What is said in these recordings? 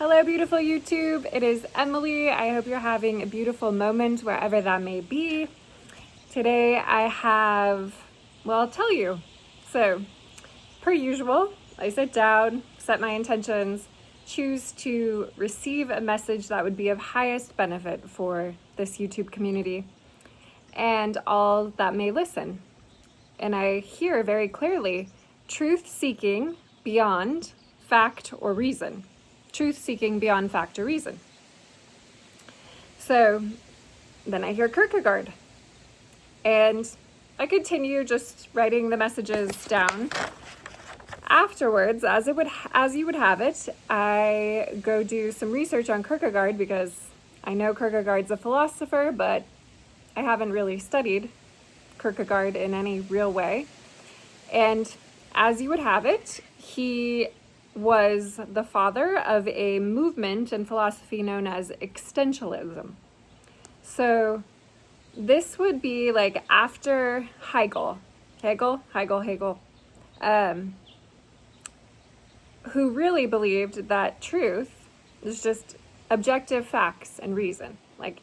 Hello, beautiful YouTube. It is Emily. I hope you're having a beautiful moment wherever that may be. Today I have, I'll tell you. So, per usual, I sit down, set my intentions, choose to receive a message that would be of highest benefit for this YouTube community and all that may listen. And I hear very clearly truth seeking beyond fact or reason. Truth seeking beyond fact or reason. So then I hear Kierkegaard. And I continue just writing the messages down. Afterwards, as you would have it, I go do some research on Kierkegaard because I know Kierkegaard's a philosopher, but I haven't really studied Kierkegaard in any real way. And as you would have it, he was the father of a movement in philosophy known as existentialism. So this would be like after Hegel, who really believed that truth is just objective facts and reason. Like,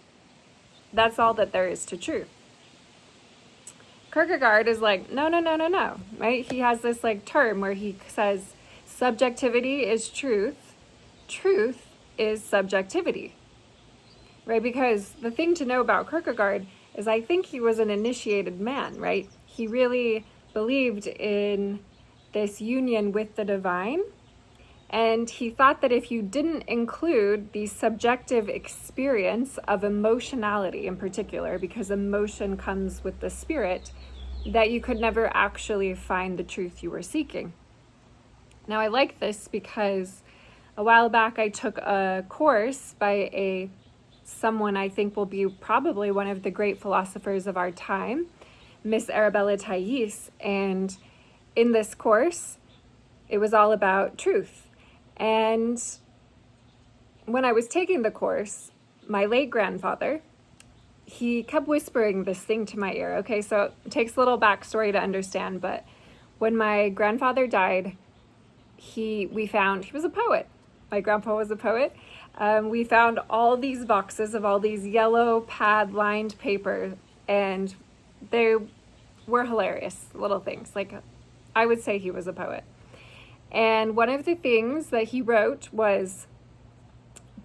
that's all that there is to truth. Kierkegaard is like, no, right? He has this like term where he says, subjectivity is truth, truth is subjectivity, right? Because the thing to know about Kierkegaard is I think he was an initiated man, right? He really believed in this union with the divine, and he thought that if you didn't include the subjective experience of emotionality in particular, because emotion comes with the spirit, that you could never actually find the truth you were seeking. Now, I like this because a while back I took a course by someone I think will be probably one of the great philosophers of our time, Miss Arabella Thais, and in this course, it was all about truth. And when I was taking the course, my late grandfather, he kept whispering this thing to my ear. Okay, so it takes a little backstory to understand, but when my grandfather died, he was a poet. My grandpa was a poet. We found all these boxes of all these yellow pad lined paper, and they were hilarious little things. Like, I would say he was a poet. And one of the things that he wrote was,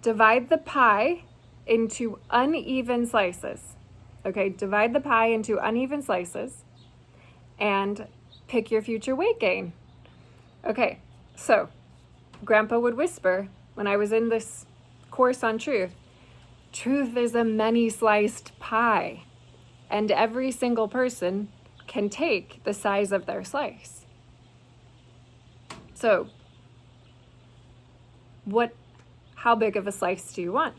divide the pie into uneven slices. Okay, divide the pie into uneven slices and pick your future weight gain. Okay, so Grandpa would whisper when I was in this course on truth, truth is a many-sliced pie, and every single person can take the size of their slice. So, how big of a slice do you want?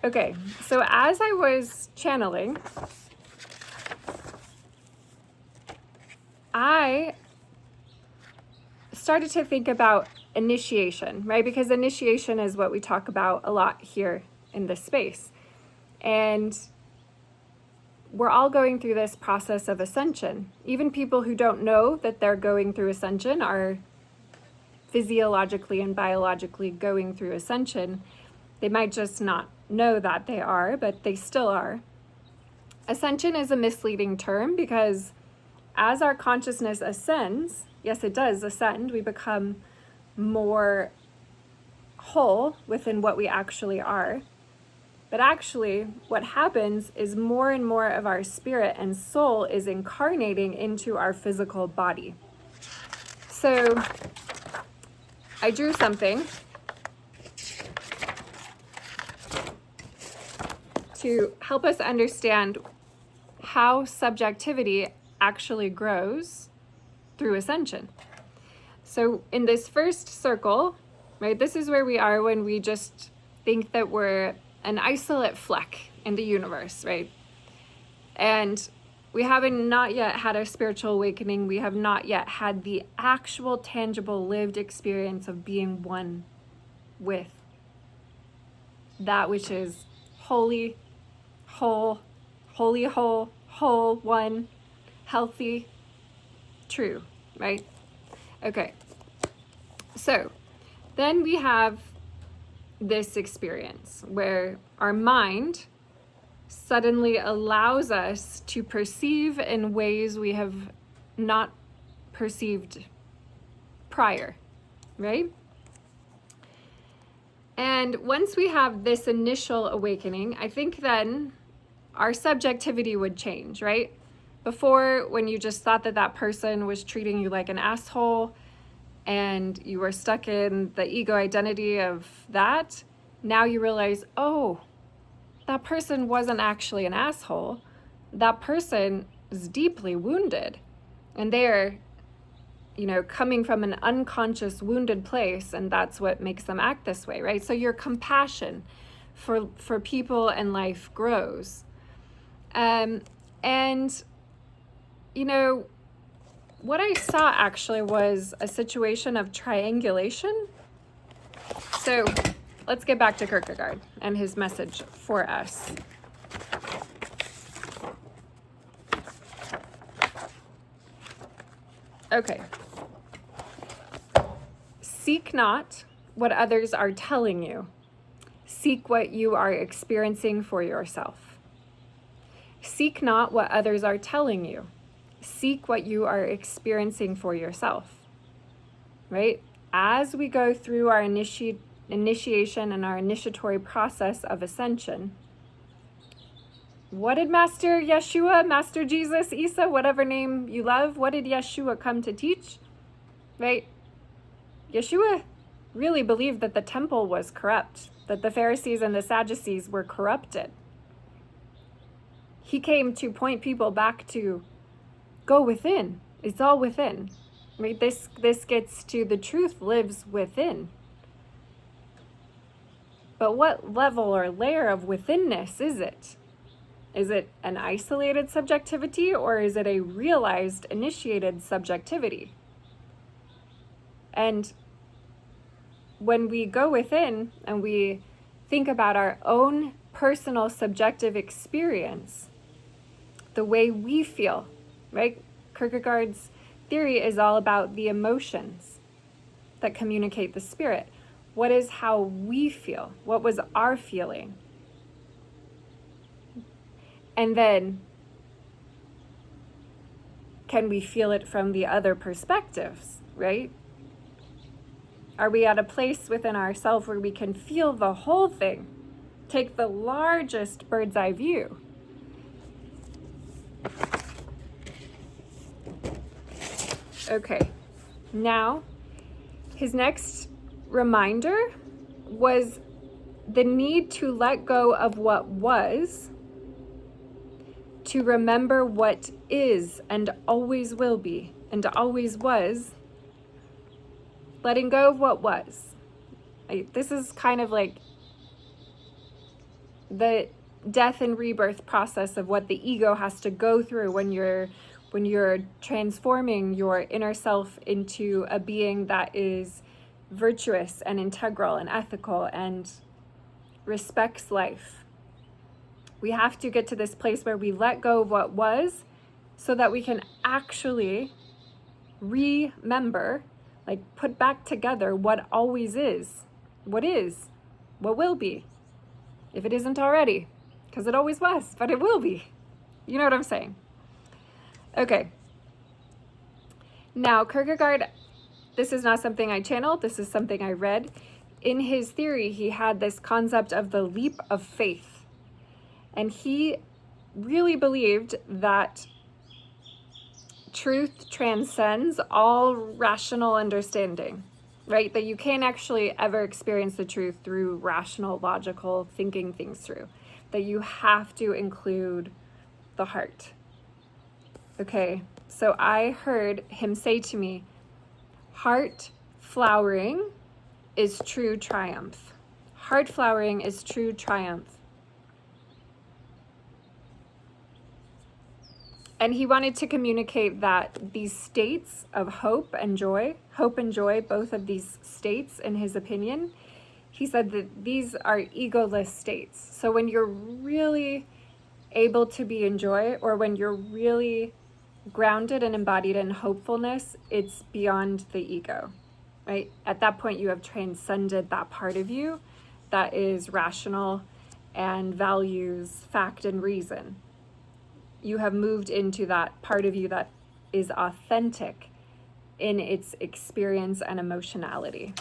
Okay, so as I was channeling, I started to think about initiation, right? Because initiation is what we talk about a lot here in this space. And we're all going through this process of ascension. Even people who don't know that they're going through ascension are physiologically and biologically going through ascension. They might just not know that they are, but they still are. Ascension is a misleading term because as our consciousness ascends, yes, it does ascend, we become more whole within what we actually are. But actually, what happens is more and more of our spirit and soul is incarnating into our physical body. So I drew something to help us understand how subjectivity actually grows through ascension. So in this first circle, right, this is where we are when we just think that we're an isolate fleck in the universe, right? And we haven't not yet had a spiritual awakening. We have not yet had the actual tangible lived experience of being one with that which is holy, whole, holy, whole, one, healthy, true, right? Okay, so then we have this experience where our mind suddenly allows us to perceive in ways we have not perceived prior, right? And once we have this initial awakening, I think then our subjectivity would change, right? Before, when you just thought that that person was treating you like an asshole and you were stuck in the ego identity of that, now you realize, oh, that person wasn't actually an asshole. That person is deeply wounded. And they're, coming from an unconscious, wounded place, and that's what makes them act this way, right? So your compassion for people and life grows. And, what I saw actually was a situation of triangulation. So let's get back to Kierkegaard and his message for us. Okay. Seek not what others are telling you. Seek what you are experiencing for yourself. Seek not what others are telling you. Seek what you are experiencing for yourself. Right? As we go through our initiation and our initiatory process of ascension, what did Master Yeshua, Master Jesus, Isa, whatever name you love, what did Yeshua come to teach? Right? Yeshua really believed that the temple was corrupt, that the Pharisees and the Sadducees were corrupted. He came to point people back to go within. It's all within. Right? This gets to the truth lives within. But what level or layer of withinness is it? Is it an isolated subjectivity, or is it a realized, initiated subjectivity? And when we go within and we think about our own personal subjective experience, the way we feel, right? Kierkegaard's theory is all about the emotions that communicate the spirit. What is how we feel? What was our feeling? And then, can we feel it from the other perspectives, right? Are we at a place within ourselves where we can feel the whole thing? Take the largest bird's eye view. Okay, now his next reminder was the need to let go of what was, to remember what is and always will be and always was. Letting go of what was. This is kind of like the death and rebirth process of what the ego has to go through when you're transforming your inner self into a being that is virtuous and integral and ethical and respects life. We have to get to this place where we let go of what was so that we can actually remember, like put back together what always is, what will be, if it isn't already, because it always was, but it will be. You know what I'm saying? Okay. Now, Kierkegaard, this is not something I channeled, this is something I read. In his theory, he had this concept of the leap of faith. And he really believed that truth transcends all rational understanding, right? That you can't actually ever experience the truth through rational, logical thinking things through. That you have to include the heart. Okay, so I heard him say to me, heart flowering is true triumph. Heart flowering is true triumph. And he wanted to communicate that these states of hope and joy, both of these states, in his opinion, he said that these are egoless states. So when you're really able to be in joy, or when you're really grounded and embodied in hopefulness, it's beyond the ego, right? At that point, you have transcended that part of you, that is rational and values fact and reason. You have moved into that part of you that is authentic in its experience and emotionality.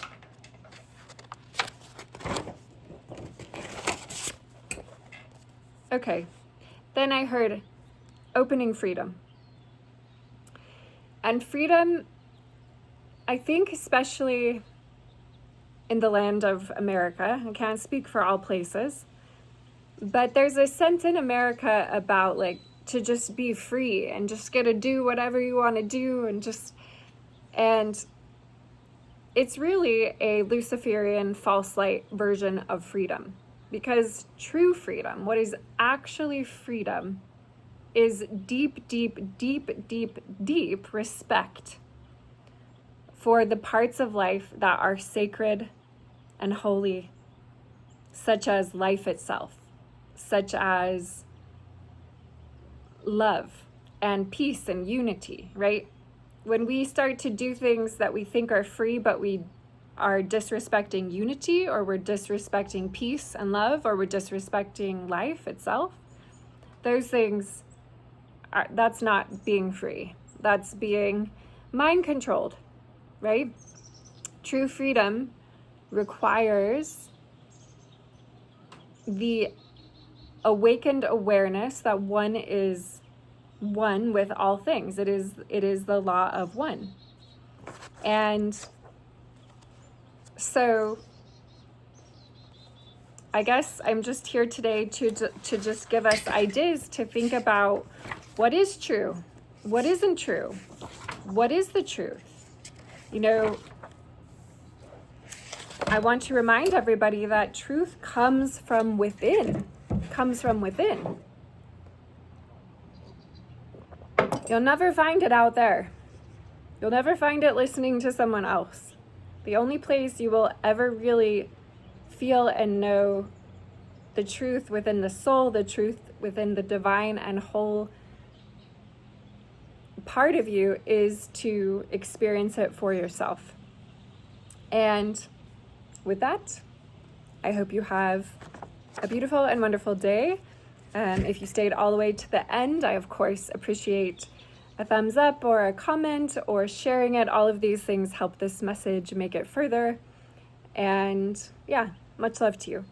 Okay, then I heard opening freedom. And freedom, I think, especially in the land of America, I can't speak for all places, but there's a sense in America about like to just be free and just get to do whatever you want to do and it's really a Luciferian false light version of freedom, because true freedom, what is actually freedom, is deep, deep, deep, deep, deep respect for the parts of life that are sacred and holy, such as life itself, such as love and peace and unity, right? When we start to do things that we think are free, but we are disrespecting unity, or we're disrespecting peace and love, or we're disrespecting life itself, those things that's not being free. That's being mind controlled, right? True freedom requires the awakened awareness that one is one with all things. It is the law of one. And so I guess I'm just here today to just give us ideas to think about what is true, what isn't true, what is the truth. You know, I want to remind everybody that truth comes from within, You'll never find it out there. You'll never find it listening to someone else. The only place you will ever really feel and know the truth within the soul, the truth within the divine and whole part of you, is to experience it for yourself. And with that, I hope you have a beautiful and wonderful day. If you stayed all the way to the end, I of course appreciate a thumbs up or a comment or sharing it. All of these things help this message make it further. And yeah, much love to you.